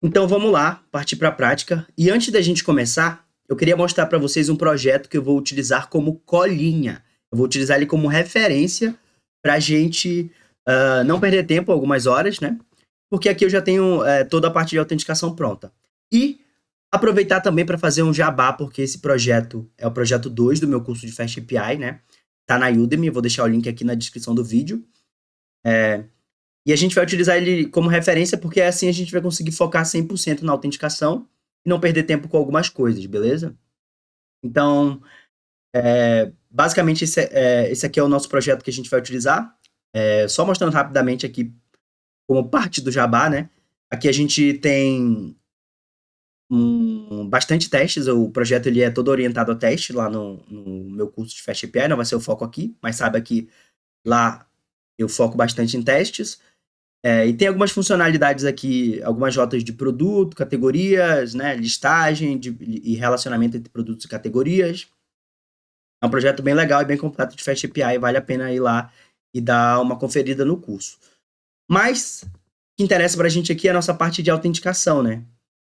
Então vamos lá, partir para a prática. E antes da gente começar, eu queria mostrar para vocês um projeto que eu vou utilizar como colinha. Eu vou utilizar ele como referência para a gente não perder tempo, algumas horas, né? Porque aqui eu já tenho toda a parte de autenticação pronta. E aproveitar também para fazer um jabá, porque esse projeto é o projeto 2 do meu curso de Fast API, né? Tá na Udemy, eu vou deixar o link aqui na descrição do vídeo. E a gente vai utilizar ele como referência porque assim a gente vai conseguir focar 100% na autenticação e não perder tempo com algumas coisas, beleza? Então, basicamente esse aqui é o nosso projeto que a gente vai utilizar. Só mostrando rapidamente aqui como parte do Jabá, né? Aqui a gente tem bastante testes, o projeto ele é todo orientado a teste lá no meu curso de Fast API, não vai ser o foco aqui, mas saiba que lá eu foco bastante em testes. E tem algumas funcionalidades aqui, algumas rotas de produto, categorias, né, listagem e relacionamento entre produtos e categorias. É um projeto bem legal e bem completo de Fast API, vale a pena ir lá e dar uma conferida no curso. Mas o que interessa para a gente aqui é a nossa parte de autenticação, né?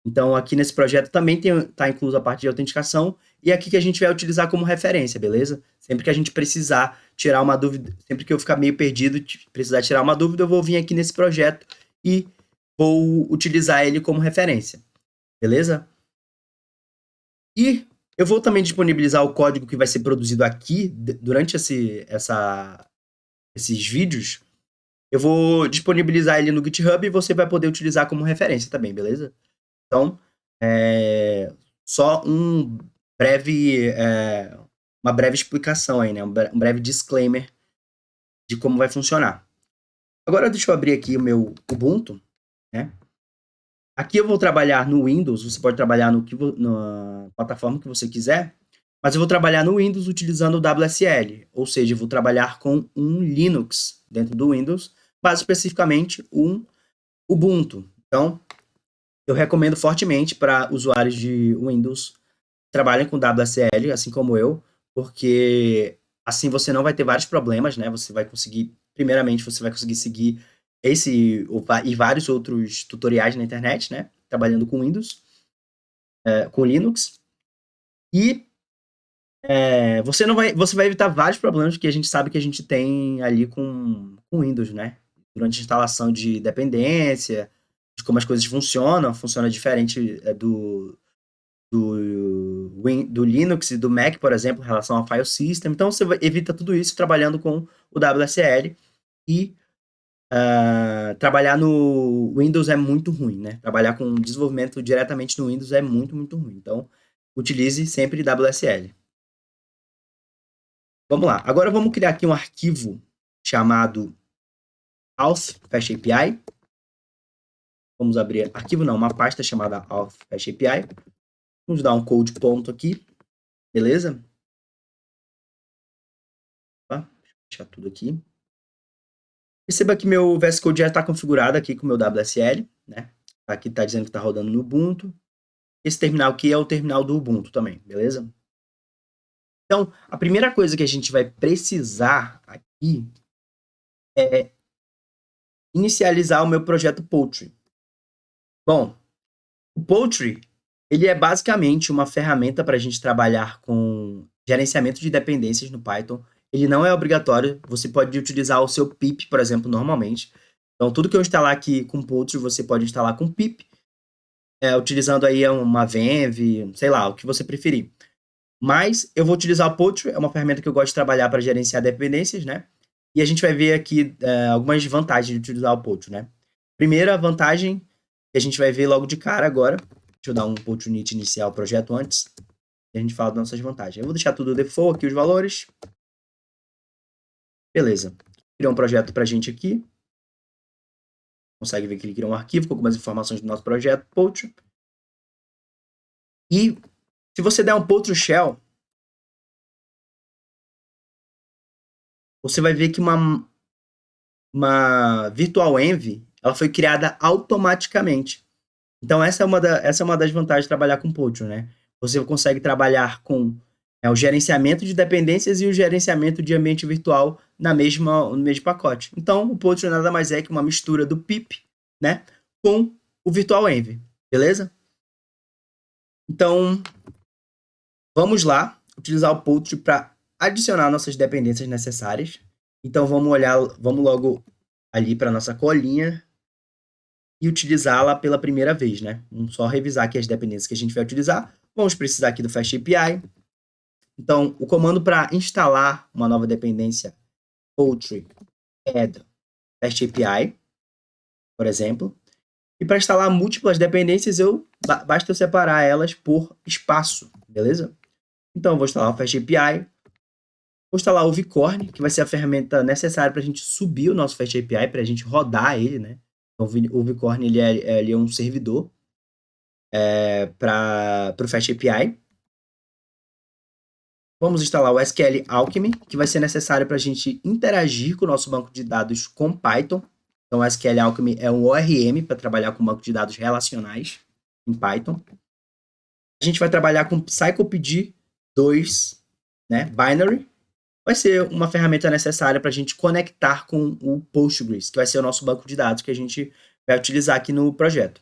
Então aqui nesse projeto também está incluso a parte de autenticação e é aqui que a gente vai utilizar como referência, beleza? Sempre que a gente precisar tirar uma dúvida, sempre que eu ficar meio perdido, precisar tirar uma dúvida, eu vou vir aqui nesse projeto e vou utilizar ele como referência, beleza? E eu vou também disponibilizar o código que vai ser produzido aqui durante esses vídeos. Eu vou disponibilizar ele no GitHub e você vai poder utilizar como referência também, beleza? Então, só uma breve explicação aí, né? Um breve disclaimer de como vai funcionar. Agora deixa eu abrir aqui o meu Ubuntu, né? Aqui eu vou trabalhar no Windows, você pode trabalhar na plataforma que você quiser, mas eu vou trabalhar no Windows utilizando o WSL, ou seja, eu vou trabalhar com um Linux dentro do Windows, mais especificamente um Ubuntu. Então, eu recomendo fortemente para usuários de Windows trabalhem com WSL, assim como eu, porque assim você não vai ter vários problemas, né? Você vai conseguir, primeiramente, você vai conseguir seguir esse e vários outros tutoriais na internet, né? Trabalhando com Windows, com Linux. E você vai evitar vários problemas que a gente sabe que a gente tem ali com Windows, né? Durante a instalação de dependência, de como as coisas funcionam, funciona diferente do Linux e do Mac, por exemplo, em relação ao file system. Então, você evita tudo isso trabalhando com o WSL e trabalhar no Windows é muito ruim, né? Trabalhar com desenvolvimento diretamente no Windows é muito, muito ruim. Então, utilize sempre WSL. Vamos lá. Agora vamos criar aqui um arquivo chamado Auth Fast API. Vamos abrir arquivo, não, uma pasta chamada Auth Fast API. Vamos dar um code ponto aqui, beleza? Deixa eu fechar tudo aqui. Perceba que meu VS Code já está configurado aqui com o meu WSL, né? Aqui está dizendo que está rodando no Ubuntu. Esse terminal aqui é o terminal do Ubuntu também, beleza? Então, a primeira coisa que a gente vai precisar aqui é inicializar o meu projeto Poultry. Bom, o Poultry, ele é basicamente uma ferramenta para a gente trabalhar com gerenciamento de dependências no Python. Ele não é obrigatório, você pode utilizar o seu pip, por exemplo, normalmente. Então, tudo que eu instalar aqui com Poultry, você pode instalar com pip, utilizando aí uma Venv, sei lá, o que você preferir. Mas eu vou utilizar o Poultry, é uma ferramenta que eu gosto de trabalhar para gerenciar dependências, né? E a gente vai ver aqui algumas vantagens de utilizar o Poultry, né? Primeira vantagem que a gente vai ver logo de cara agora. Deixa eu dar um Poultry init iniciar o projeto antes. E a gente fala das nossas vantagens. Eu vou deixar tudo default aqui, os valores. Beleza. Criou um projeto pra gente aqui. Consegue ver que ele criou um arquivo com algumas informações do nosso projeto, Poultry. E se você der um Poultry shell, você vai ver que uma virtual env, ela foi criada automaticamente. Então essa é uma das vantagens de trabalhar com Poultry, né? Você consegue trabalhar com o gerenciamento de dependências e o gerenciamento de ambiente virtual no mesmo pacote. Então o Poultry nada mais é que uma mistura do pip, né, com o virtual env. beleza? Então, vamos lá utilizar o Poultry para adicionar nossas dependências necessárias. Então, vamos logo ali para nossa colinha e utilizá-la pela primeira vez, né? Vamos só revisar aqui as dependências que a gente vai utilizar. Vamos precisar aqui do Fast API. Então, o comando para instalar uma nova dependência, Poultry add Fast API, por exemplo. E para instalar múltiplas dependências, basta eu separar elas por espaço, beleza? Então, eu vou instalar o Fast API, vou instalar o Vicorn, que vai ser a ferramenta necessária para a gente subir o nosso Fast API, para a gente rodar ele, né? Então, o Vicorn ele é um servidor para o Fast API. Vamos instalar o SQL Alchemy, que vai ser necessário para a gente interagir com o nosso banco de dados com Python. Então, o SQL Alchemy é um ORM para trabalhar com banco de dados relacionais em Python. A gente vai trabalhar com CyclePD 2, né, Binary. Vai ser uma ferramenta necessária para a gente conectar com o Postgres, que vai ser o nosso banco de dados que a gente vai utilizar aqui no projeto.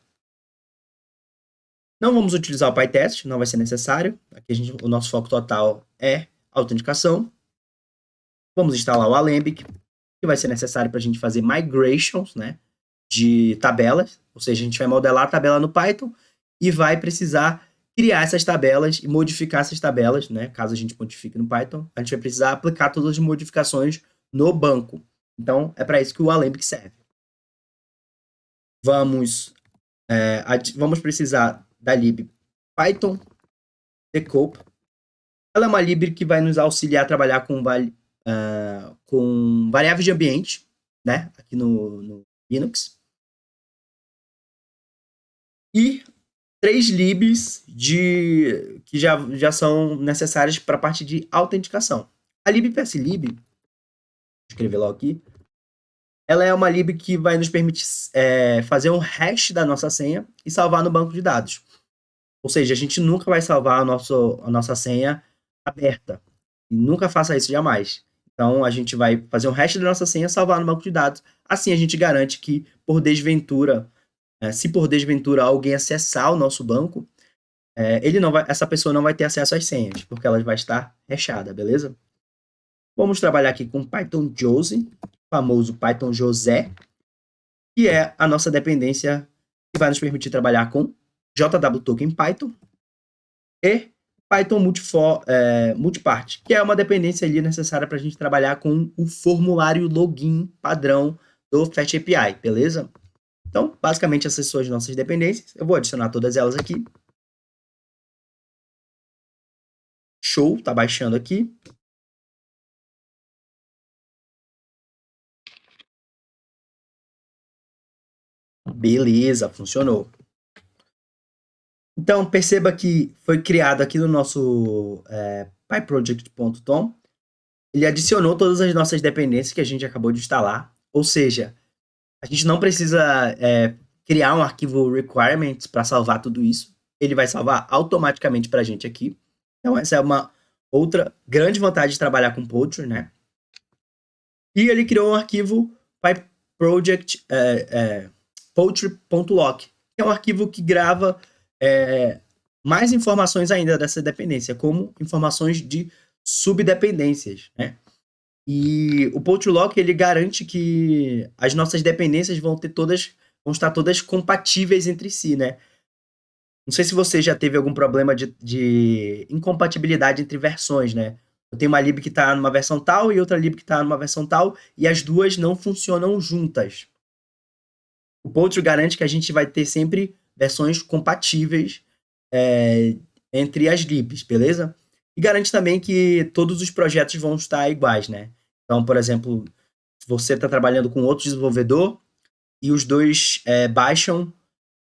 Não vamos utilizar o PyTest, não vai ser necessário. Aqui o nosso foco total é autenticação. Vamos instalar o Alembic, que vai ser necessário para a gente fazer migrations, né, de tabelas. Ou seja, a gente vai modelar a tabela no Python e vai precisar criar essas tabelas e modificar essas tabelas, né? Caso a gente modifique no Python, a gente vai precisar aplicar todas as modificações no banco. Então, é para isso que o Alembic serve. Vamos precisar da lib Python decoup. Ela é uma lib que vai nos auxiliar a trabalhar com variáveis de ambiente, né? Aqui no Linux. E 3 libs que já são necessárias para a parte de autenticação. A lib PSLib, vou escrever logo aqui, ela é uma lib que vai nos permitir fazer um hash da nossa senha e salvar no banco de dados. Ou seja, a gente nunca vai salvar a nossa senha aberta. E nunca faça isso jamais. Então, a gente vai fazer um hash da nossa senha, salvar no banco de dados. Assim, a gente garante que, se por desventura alguém acessar o nosso banco, essa pessoa não vai ter acesso às senhas, porque ela vai estar hashada, beleza? Vamos trabalhar aqui com Python Jose, famoso Python José, que é a nossa dependência que vai nos permitir trabalhar com JWToken Python e Python Multipart, que é uma dependência ali necessária para a gente trabalhar com o formulário login padrão do Fast API, beleza? Então, basicamente, essas são as nossas dependências. Eu vou adicionar todas elas aqui. Show, tá baixando aqui. Beleza, funcionou. Então, perceba que foi criado aqui no nosso pyproject.tom. Ele adicionou todas as nossas dependências que a gente acabou de instalar. Ou seja, a gente não precisa criar um arquivo requirements para salvar tudo isso. Ele vai salvar automaticamente para a gente aqui. Então, essa é uma outra grande vantagem de trabalhar com Poultry, né? E ele criou um arquivo pyproject poultry.lock, que é um arquivo que grava mais informações ainda dessa dependência, como informações de subdependências, né? E o Poultry.lock, ele garante que as nossas dependências vão estar todas compatíveis entre si, né? Não sei se você já teve algum problema de incompatibilidade entre versões, né? Eu tenho uma lib que está numa versão tal e outra lib que está numa versão tal, e as duas não funcionam juntas. O Poultry garante que a gente vai ter sempre versões compatíveis entre as libs, beleza? E garante também que todos os projetos vão estar iguais, né? Então, por exemplo, você está trabalhando com outro desenvolvedor e os dois baixam,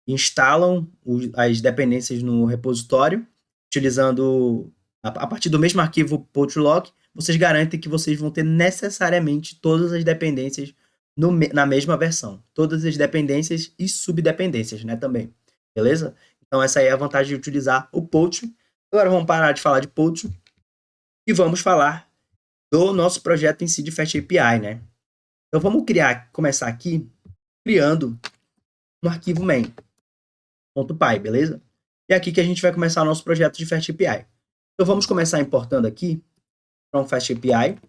instalam as dependências no repositório, utilizando a partir do mesmo arquivo Poultry.lock, vocês garantem que vocês vão ter necessariamente todas as dependências na mesma versão. Todas as dependências e subdependências, né, também. Beleza? Então, essa aí é a vantagem de utilizar o Poultry. Agora, vamos parar de falar de Poultry e vamos falar do nosso projeto em si de Fast API, né? Então, vamos começar aqui criando um arquivo main. .py, beleza? E é aqui que a gente vai começar o nosso projeto de FastAPI. Então vamos começar importando aqui from FastAPI.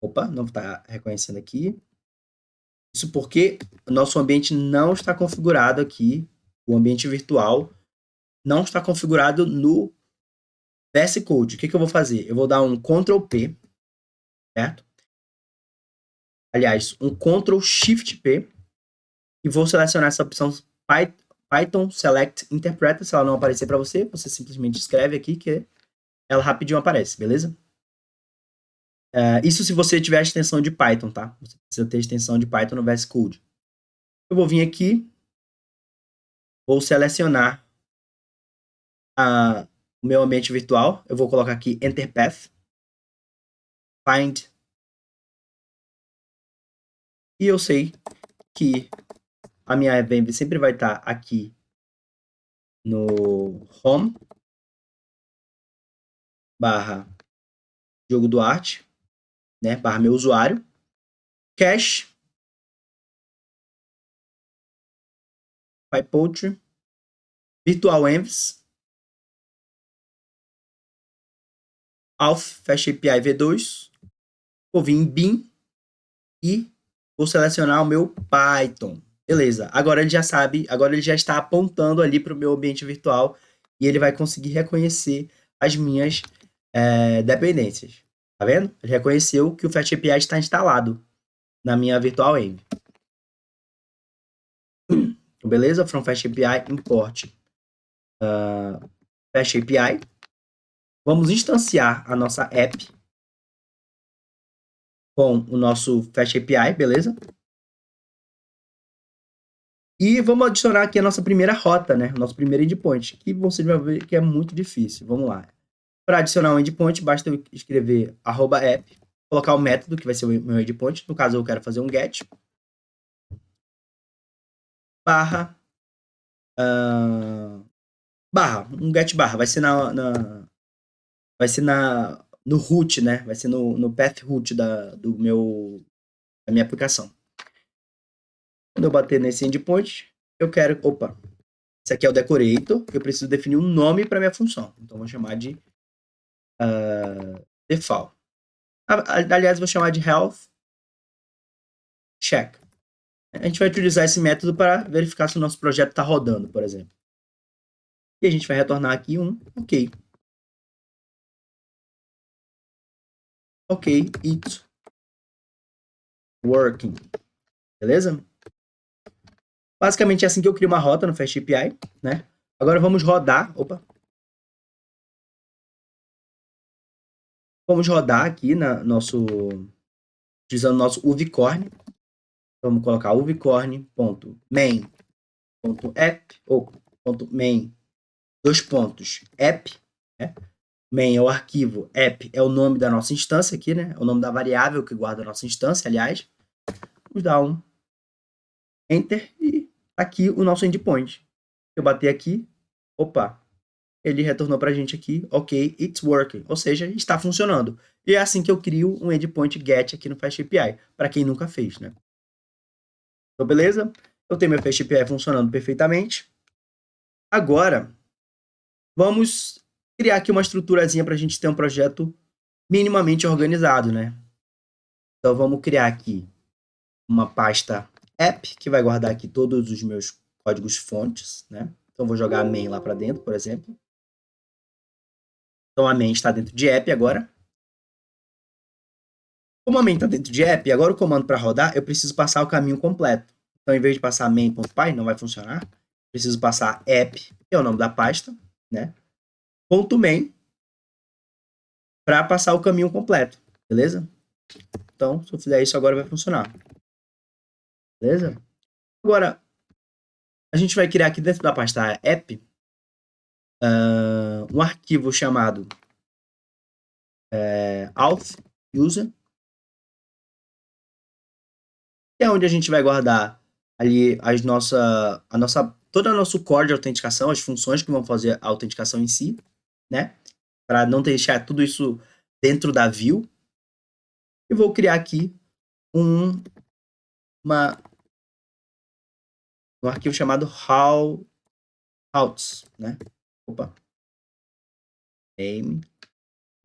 Opa, não está reconhecendo aqui. Isso porque o nosso ambiente não está configurado aqui, o ambiente virtual não está configurado no VS Code. O que eu vou fazer? Eu vou dar um Ctrl P, certo? Aliás, um Ctrl Shift P e vou selecionar essa opção Python Select Interpreter. Se ela não aparecer para você, você simplesmente escreve aqui que ela rapidinho aparece, beleza? Isso se você tiver a extensão de Python, tá? Você precisa ter extensão de Python no VS Code. Eu vou vir aqui, vou selecionar o meu ambiente virtual. Eu vou colocar aqui Enter Path, Find, e eu sei que a minha event sempre vai estar aqui no Home, barra Diogo Duarte, né, barra meu usuário, Cache, PyPoetry, Virtual Envs, Auth, FastAPI V2, vou vir em Bin e vou selecionar o meu Python. Beleza, agora ele já sabe, agora ele já está apontando ali para o meu ambiente virtual e ele vai conseguir reconhecer as minhas dependências. Tá vendo? Ele reconheceu que o FastAPI está instalado na minha Virtual Env. Beleza? From FastAPI, import FastAPI. Vamos instanciar a nossa app com o nosso FastAPI, beleza? E vamos adicionar aqui a nossa primeira rota, né? O nosso primeiro endpoint, que você vai ver que é muito difícil. Vamos lá. Para adicionar um endpoint, basta eu escrever @app, colocar o método, que vai ser o meu endpoint. No caso, eu quero fazer um get, barra, um get barra. Vai ser no root, né? Vai ser no path root da minha aplicação. Quando eu bater nesse endpoint, eu quero... Opa! Esse aqui é o decorator, eu preciso definir um nome para minha função. Então, vou chamar de default. Aliás, vou chamar de health check. A gente vai utilizar esse método para verificar se o nosso projeto está rodando, por exemplo. E a gente vai retornar aqui um OK. OK, it's working. Beleza? Basicamente é assim que eu crio uma rota no FastAPI, né? Agora vamos rodar. Opa! Vamos rodar aqui utilizando o nosso uvicorn. Vamos colocar uvicorn.main.app ou .main, app, né? Main é o arquivo, app é o nome da nossa instância aqui, né? É o nome da variável que guarda a nossa instância, aliás. Vamos dar um Enter e aqui o nosso endpoint. Eu bater aqui, opa, ele retornou para a gente aqui, OK, it's working, ou seja, está funcionando. E é assim que eu crio um endpoint GET aqui no FastAPI, para quem nunca fez, né? Então, beleza? Eu tenho meu FastAPI funcionando perfeitamente. Agora, vamos criar aqui uma estruturazinha para a gente ter um projeto minimamente organizado, né? Então, vamos criar aqui uma pasta app, que vai guardar aqui todos os meus códigos fontes, né? Então, vou jogar a main lá para dentro, por exemplo. Então, a main está dentro de app agora. Como a main está dentro de app, agora o comando para rodar, eu preciso passar o caminho completo. Então, em vez de passar main.py, não vai funcionar. Preciso passar app, que é o nome da pasta, né? .main, para passar o caminho completo, beleza? Então, se eu fizer isso agora, vai funcionar. Beleza? Agora, a gente vai criar aqui dentro da pasta app um arquivo chamado auth user, que é onde a gente vai guardar ali todo o nosso core de autenticação, as funções que vão fazer a autenticação em si, né? Para não deixar tudo isso dentro da view. E vou criar aqui um arquivo chamado how routes, né? Opa. Name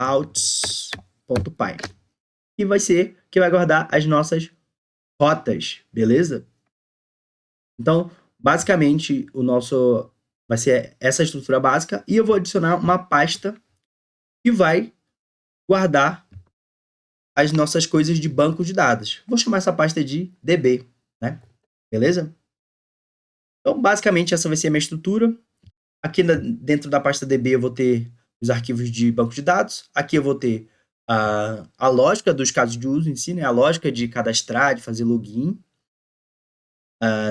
routes.py. E vai ser que vai guardar as nossas rotas, beleza? Então, basicamente, o nosso vai ser essa estrutura básica e eu vou adicionar uma pasta que vai guardar as nossas coisas de banco de dados. Vou chamar essa pasta de DB, né? Beleza? Então, basicamente, essa vai ser a minha estrutura. Aqui dentro da pasta DB eu vou ter os arquivos de banco de dados. Aqui eu vou ter a lógica dos casos de uso em si, né? A lógica de cadastrar, de fazer login.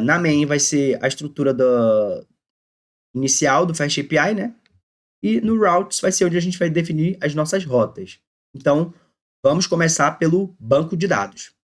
Na main vai ser a estrutura inicial do Fast API, né? E no routes vai ser onde a gente vai definir as nossas rotas. Então, vamos começar pelo banco de dados.